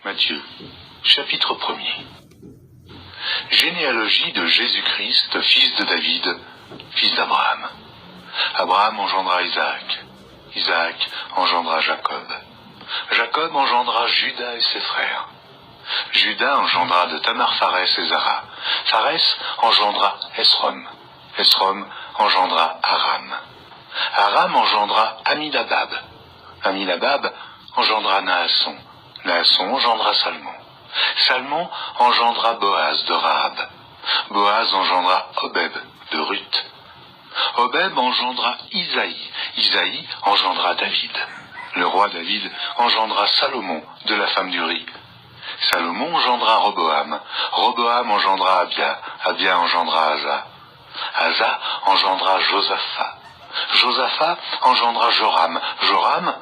Matthieu, chapitre 1er. Généalogie de Jésus-Christ, fils de David, fils d'Abraham. Abraham engendra Isaac. Isaac engendra Jacob. Jacob engendra Juda et ses frères. Juda engendra de Tamar Pharès et Zara. Pharès engendra Esrom. Esrom engendra Aram. Aram engendra Aminadab. Aminadab engendra Naasson. Naasson engendra Salmon. Salmon engendra Boaz de Rahab. Boaz engendra Obed de Ruth. Obed engendra Isaïe. Isaïe engendra David. Le roi David engendra Salomon de la femme d'Uri. Salomon engendra Roboam. Roboam engendra Abia. Abia engendra Asa. Asa engendra Josaphat. Josaphat engendra Joram. Joram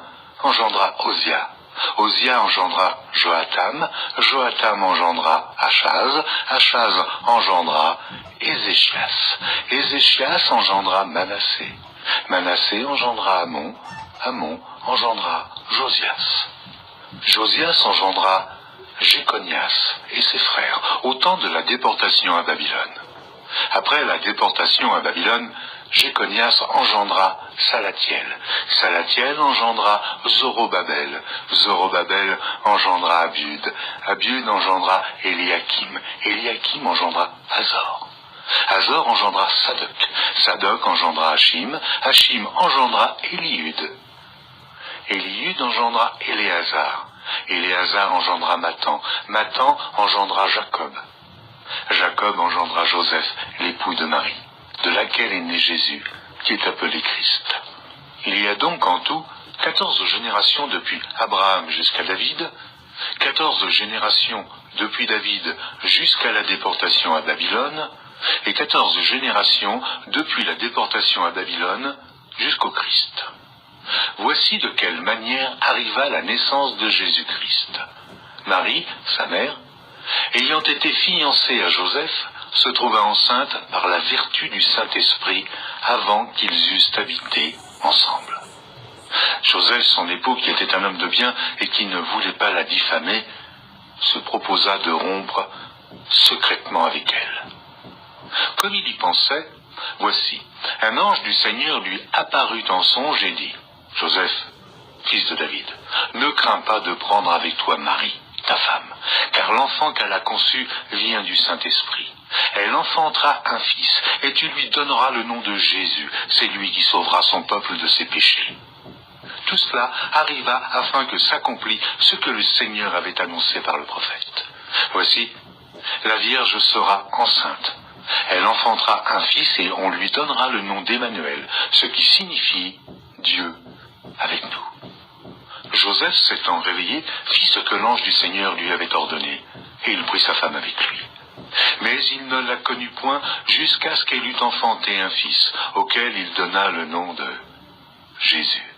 engendra Osia. Osia engendra Joatam. Joatam engendra Achaz. Achaz engendra Ézéchias. Ézéchias engendra Manassé. Manassé engendra Amon. Amon engendra Josias. Josias engendra Jéconias et ses frères, au temps de la déportation à Babylone. Après la déportation à Babylone, Jéconias engendra Salatiel. Salatiel engendra Zorobabel. Zorobabel engendra Abiud. Abiud engendra Eliakim. Eliakim engendra Azor. Azor engendra Sadoc. Sadoc engendra Hachim. Hachim engendra Eliud. Eliud engendra Éléazar. Éléazar engendra Mathan. Mathan engendra Jacob. Jacob engendra Joseph, l'époux de Marie, de laquelle est né Jésus, qui est appelé Christ. Il y a donc en tout 14 générations depuis Abraham jusqu'à David, 14 générations depuis David jusqu'à la déportation à Babylone, et 14 générations depuis la déportation à Babylone jusqu'au Christ. Voici de quelle manière arriva la naissance de Jésus-Christ. Marie, sa mère, ayant été fiancée à Joseph, se trouva enceinte par la vertu du Saint-Esprit avant qu'ils eussent habité ensemble. Joseph, son époux, qui était un homme de bien et qui ne voulait pas la diffamer, se proposa de rompre secrètement avec elle. Comme il y pensait, voici, un ange du Seigneur lui apparut en songe et dit : « Joseph, fils de David, ne crains pas de prendre avec toi Marie, ta femme, car l'enfant qu'elle a conçu vient du Saint-Esprit. Elle enfantera un fils, et tu lui donneras le nom de Jésus. C'est lui qui sauvera son peuple de ses péchés. » Tout cela arriva afin que s'accomplît ce que le Seigneur avait annoncé par le prophète. Voici, la Vierge sera enceinte. Elle enfantera un fils et on lui donnera le nom d'Emmanuel, ce qui signifie Dieu avec nous. Joseph, s'étant réveillé, fit ce que l'ange du Seigneur lui avait ordonné, et il prit sa femme avec lui. Mais il ne la connut point jusqu'à ce qu'elle eût enfanté un fils, auquel il donna le nom de Jésus.